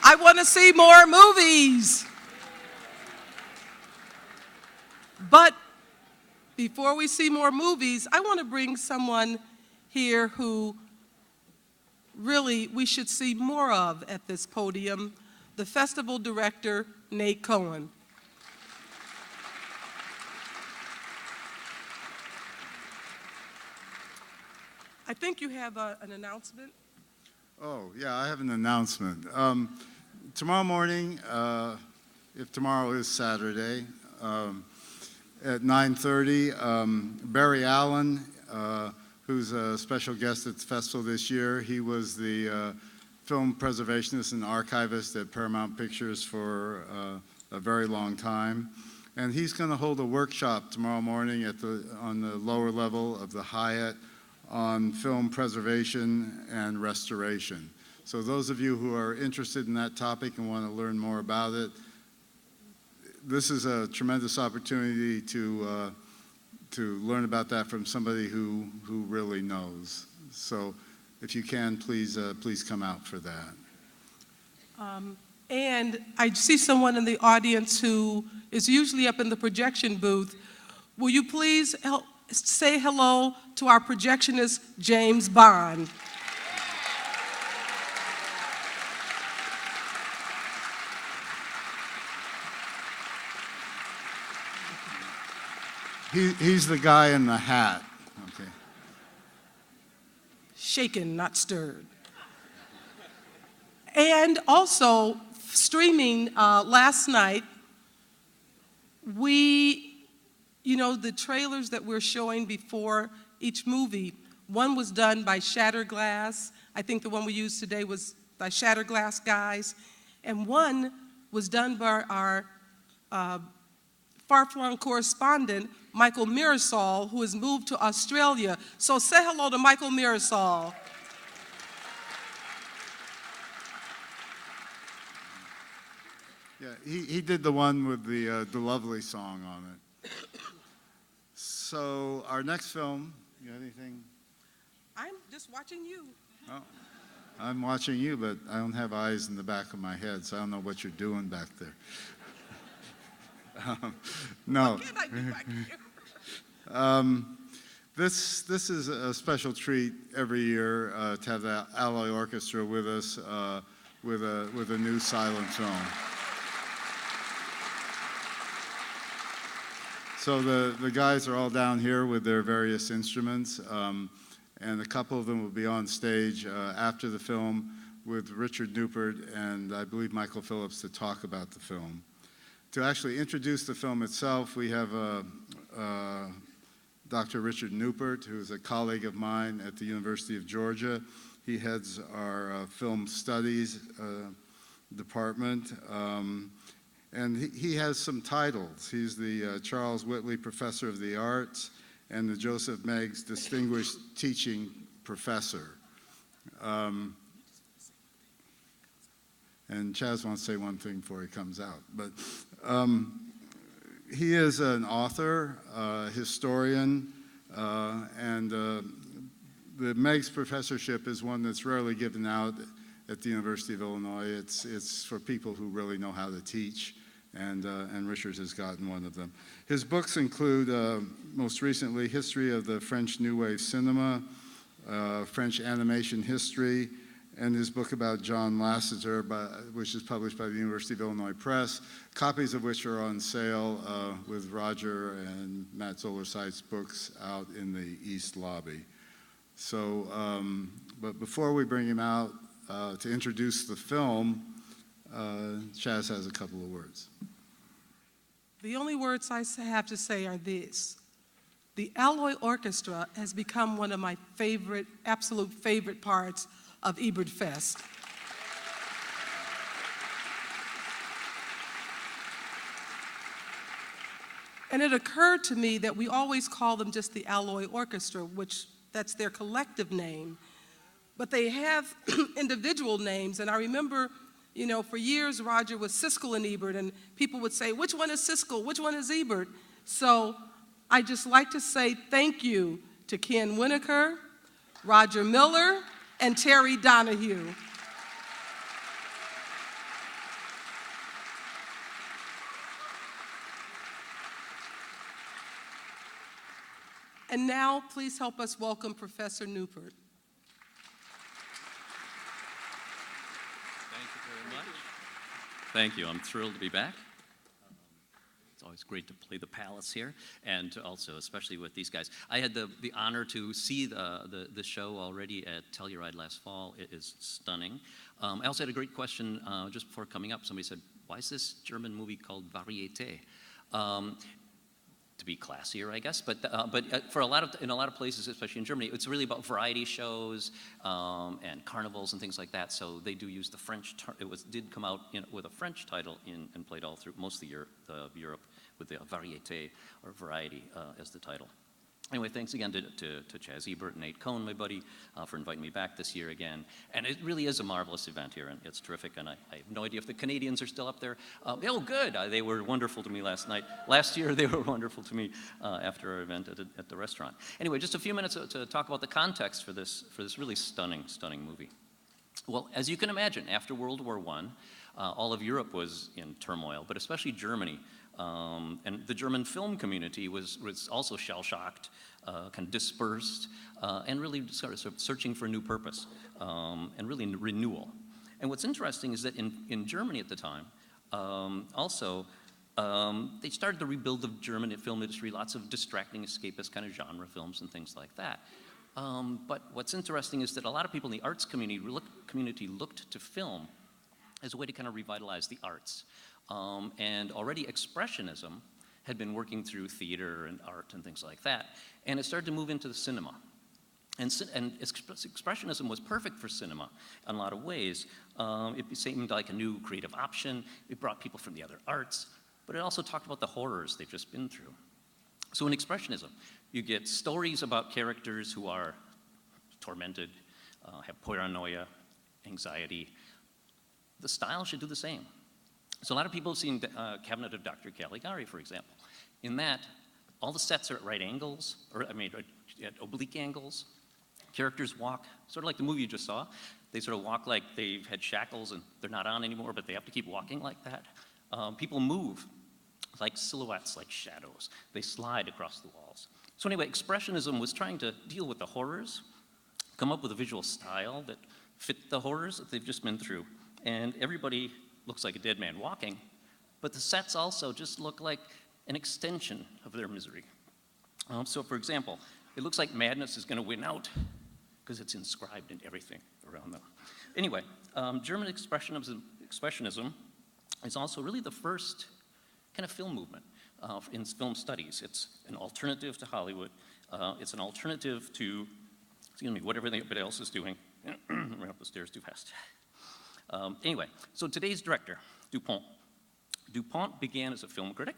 I want to see more movies. But before we see more movies, I want to bring someone here who really we should see more of at this podium, the festival director, Nate Cohen. I think you have an announcement. Oh, yeah, I have an announcement. Tomorrow morning, if tomorrow is Saturday, at 9:30, Barry Allen, who's a special guest at the festival this year, he was the film preservationist and archivist at Paramount Pictures for a very long time. And he's going to hold a workshop tomorrow morning on the lower level of the Hyatt on film preservation and restoration. So those of you who are interested in that topic and want to learn more about it, this is a tremendous opportunity to learn about that from somebody who really knows. So if you can, please come out for that. And I see someone in the audience who is usually up in the projection booth. Will you please say hello to our projectionist, James Bond. He's the guy in the hat. Okay. Shaken, not stirred. And also, streaming last night, the trailers that we're showing before each movie, one was done by Shatterglass. I think the one we used today was by Shatterglass guys. And one was done by our far-flung correspondent, Michael Mirasol, who has moved to Australia. So say hello to Michael Mirasol. Yeah, he did the one with the Lovely song on it. So our next film, you got anything? I'm just watching you. Oh, I'm watching you, but I don't have eyes in the back of my head, so I don't know what you're doing back there. No. What can I do back here? This is a special treat every year to have the Alloy Orchestra with us with a new silent film. So the guys are all down here with their various instruments, and a couple of them will be on stage after the film with Richard Newport and I believe Michael Phillips to talk about the film. To actually introduce the film itself, we have Dr. Richard Newport, who is a colleague of mine at the University of Georgia. He heads our film studies department. And he has some titles. He's the Charles Whitley Professor of the Arts and the Joseph Meigs Distinguished Teaching Professor. And Chaz wants to say one thing before he comes out. But he is an author, historian, and the Meigs Professorship is one that's rarely given out at the University of Illinois. It's for people who really know how to teach, and Richard has gotten one of them. His books include, most recently, History of the French New Wave Cinema, French Animation History, and his book about John Lasseter, which is published by the University of Illinois Press, copies of which are on sale with Roger and Matt Zoller-Seitz books out in the East Lobby. So, but before we bring him out to introduce the film, Chaz has a couple of words. The only words I have to say are these. The Alloy Orchestra has become one of my favorite, absolute favorite parts of Ebertfest. And it occurred to me that we always call them just the Alloy Orchestra, which that's their collective name. But they have individual names, and I remember, for years Roger was Siskel and Ebert, and people would say, which one is Siskel, which one is Ebert? So I just like to say thank you to Ken Winokur, Roger Miller, and Terry Donahue. And now, please help us welcome Professor Newport. Thank you very much. Thank you. I'm thrilled to be back. It's always great to play the Palace here, and also especially with these guys. I had the honor to see the show already at Telluride last fall. It is stunning. I also had a great question just before coming up. Somebody said, why is this German movie called Varieté? To be classier, I guess, but for in a lot of places, especially in Germany, it's really about variety shows and carnivals and things like that. So they do use the French. Did come out with a French title and played all through most of Europe with the Varieté or Variety as the title. Anyway, thanks again to Chaz Ebert and Nate Cohn, my buddy, for inviting me back this year again. And it really is a marvelous event here, and it's terrific. And I have no idea if the Canadians are still up there. Oh, good. They were wonderful to me last night. Last year, they were wonderful to me after our event at the restaurant. Anyway, just a few minutes to talk about the context for this really stunning movie. Well, as you can imagine, after World War I, all of Europe was in turmoil, but especially Germany. And the German film community was also shell-shocked, kind of dispersed, and really sort of searching for a new purpose, and really renewal. And what's interesting is that in Germany at the time, they started the rebuild of German film industry, lots of distracting escapist kind of genre films and things like that. But what's interesting is that a lot of people in the arts community looked to film as a way to kind of revitalize the arts. And already Expressionism had been working through theater and art and things like that, and it started to move into the cinema. And Expressionism was perfect for cinema in a lot of ways. It seemed like a new creative option. It brought people from the other arts, but it also talked about the horrors they've just been through. So in Expressionism, you get stories about characters who are tormented, have paranoia, anxiety. The style should do the same. So a lot of people have seen Cabinet of Dr. Caligari, for example. In that, all the sets are at right angles, at oblique angles. Characters walk, sort of like the movie you just saw. They sort of walk like they've had shackles and they're not on anymore, but they have to keep walking like that. People move like silhouettes, like shadows. They slide across the walls. So anyway, Expressionism was trying to deal with the horrors, come up with a visual style that fit the horrors that they've just been through. And everybody looks like a dead man walking, but the sets also just look like an extension of their misery. So for example, it looks like madness is going to win out because it's inscribed in everything around them. Anyway, German Expressionism is also really the first kind of film movement in film studies. It's an alternative to Hollywood. It's an alternative to, what everybody else is doing. Ran up the stairs too fast. Anyway, so today's director, Dupont. Dupont began as a film critic.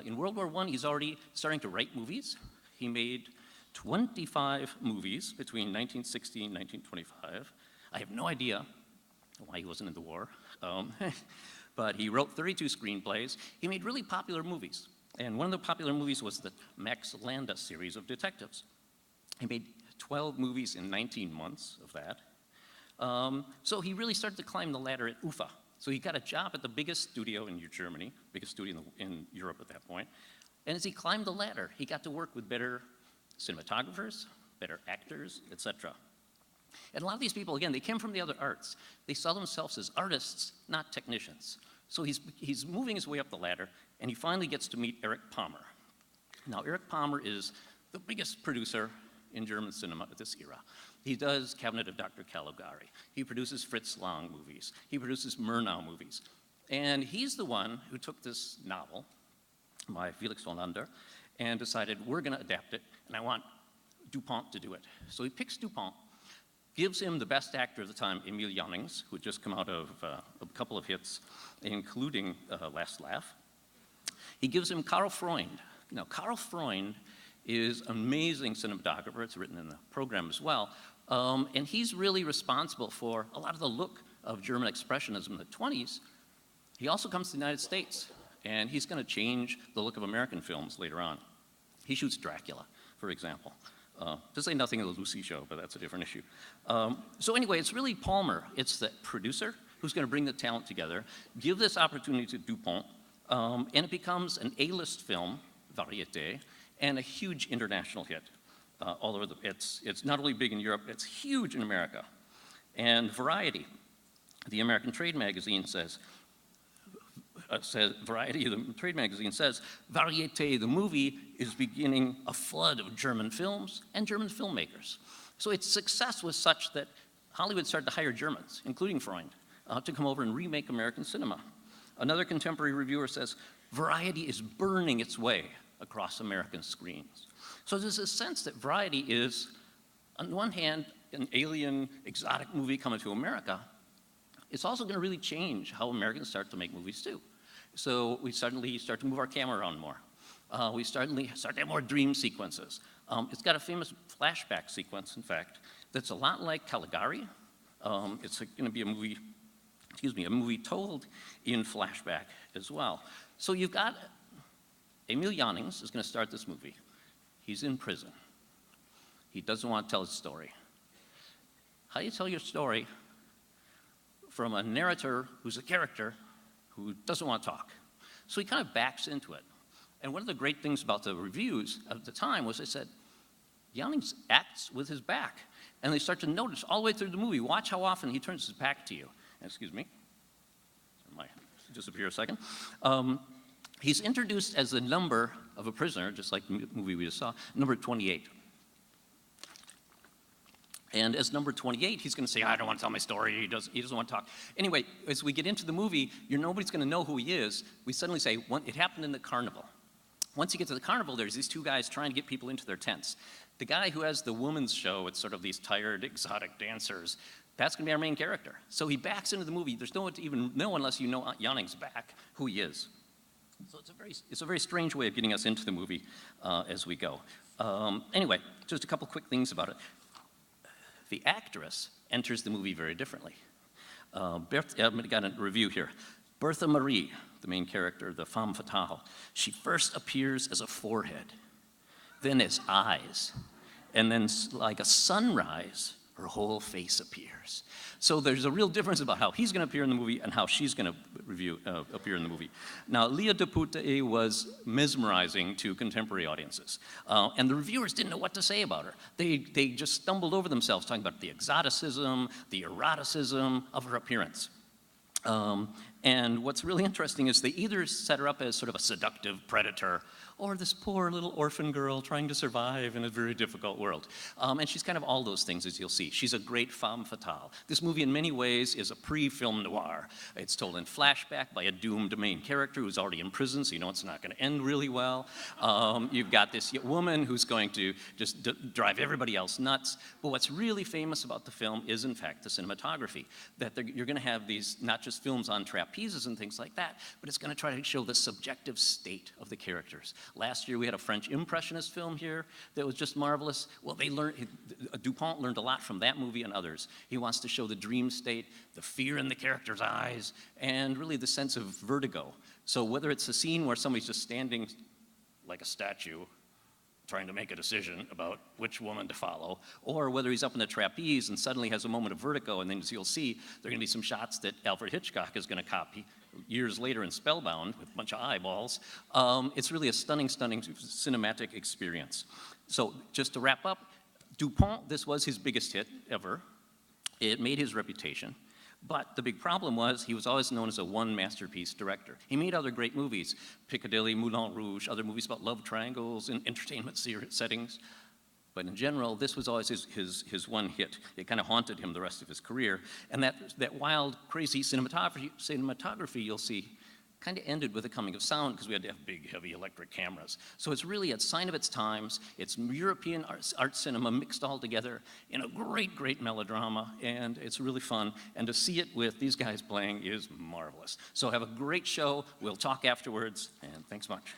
In World War I, he's already starting to write movies. He made 25 movies between 1960 and 1925. I have no idea why he wasn't in the war, but he wrote 32 screenplays. He made really popular movies, and one of the popular movies was the Max Landau series of detectives. He made 12 movies in 19 months of that. So he really started to climb the ladder at UFA. So he got a job at the biggest studio in Germany, biggest studio in Europe at that point. And as he climbed the ladder, he got to work with better cinematographers, better actors, etc. And a lot of these people, again, they came from the other arts. They saw themselves as artists, not technicians. So he's moving his way up the ladder, and he finally gets to meet Erich Palmer. Now, Erich Palmer is the biggest producer in German cinema at this era. He does Cabinet of Dr. Caligari. He produces Fritz Lang movies. He produces Murnau movies. And he's the one who took this novel by Felix von Lander and decided, we're going to adapt it, and I want Dupont to do it. So he picks Dupont, gives him the best actor of the time, Emil Jannings, who had just come out of a couple of hits, including Last Laugh. He gives him Karl Freund. Now, Karl Freund is an amazing cinematographer. It's written in the program as well. And he's really responsible for a lot of the look of German Expressionism in the 20s. He also comes to the United States, and he's going to change the look of American films later on. He shoots Dracula, for example. To say nothing of the Lucy show, but that's a different issue. So anyway, it's really Palmer. It's the producer who's going to bring the talent together, give this opportunity to Dupont, and it becomes an A-list film, Varieté, and a huge international hit. All over it's not only big in Europe, it's huge in America. And Variety, the American trade magazine says, Variety, the trade magazine says, Varieté, the movie, is beginning a flood of German films and German filmmakers. So its success was such that Hollywood started to hire Germans, including Freund, to come over and remake American cinema. Another contemporary reviewer says, Variety is burning its way across American screens. So there's a sense that Variety is, on one hand, an alien, exotic movie coming to America. It's also going to really change how Americans start to make movies too. So we suddenly start to move our camera around more. We start to have more dream sequences. It's got a famous flashback sequence, in fact, that's a lot like Caligari. It's going to be a movie told in flashback as well. So you've got Emil Jannings is going to start this movie. He's in prison. He doesn't want to tell his story. How do you tell your story from a narrator who's a character who doesn't want to talk? So he kind of backs into it. And one of the great things about the reviews at the time was they said, Jannings acts with his back. And they start to notice all the way through the movie, watch how often he turns his back to you. Excuse me. Might disappear a second. He's introduced as the number of a prisoner, just like the movie we just saw, number 28. And as number 28, he's going to say, I don't want to tell my story. He doesn't want to talk. Anyway, as we get into the movie, nobody's going to know who he is. We suddenly say, it happened in the carnival. Once you get to the carnival, there's these two guys trying to get people into their tents. The guy who has the woman's show, it's sort of these tired, exotic dancers, that's going to be our main character. So he backs into the movie. There's no one to even know unless you know Jannings' back, who he is. So it's a very strange way of getting us into the movie as we go. Anyway, just a couple quick things about it. The actress enters the movie very differently. I've got a review here. Bertha Marie, the main character, the femme fatale, she first appears as a forehead, then as eyes, and then like a sunrise, her whole face appears. So there's a real difference about how he's going to appear in the movie and how she's going to appear in the movie. Now, Leah Depute was mesmerizing to contemporary audiences, and the reviewers didn't know what to say about her. They just stumbled over themselves talking about the exoticism, the eroticism of her appearance. And what's really interesting is they either set her up as sort of a seductive predator or this poor little orphan girl trying to survive in a very difficult world. And she's kind of all those things, as you'll see. She's a great femme fatale. This movie, in many ways, is a pre-film noir. It's told in flashback by a doomed main character who's already in prison, so you know it's not going to end really well. You've got this woman who's going to just drive everybody else nuts. But what's really famous about the film is, in fact, the cinematography. That you're going to have these, not just films on trapezes and things like that, but it's going to try to show the subjective state of the characters. Last year we had a French Impressionist film here that was just marvelous. Well, Dupont learned a lot from that movie and others. He wants to show the dream state, the fear in the character's eyes, and really the sense of vertigo. So whether it's a scene where somebody's just standing like a statue, trying to make a decision about which woman to follow, or whether he's up in the trapeze and suddenly has a moment of vertigo, and then as you'll see, there are going to be some shots that Alfred Hitchcock is going to copy years later in Spellbound with a bunch of eyeballs. It's really a stunning, stunning cinematic experience. So just to wrap up, Dupont, this was his biggest hit ever. It made his reputation. But the big problem was he was always known as a one masterpiece director. He made other great movies, Piccadilly, Moulin Rouge, other movies about love triangles and entertainment settings. But in general, this was always his one hit. It kind of haunted him the rest of his career. And that wild, crazy cinematography you'll see kind of ended with the coming of sound because we had to have big, heavy electric cameras. So it's really a sign of its times. It's European art cinema mixed all together in a great, great melodrama, and it's really fun. And to see it with these guys playing is marvelous. So have a great show. We'll talk afterwards, and thanks much.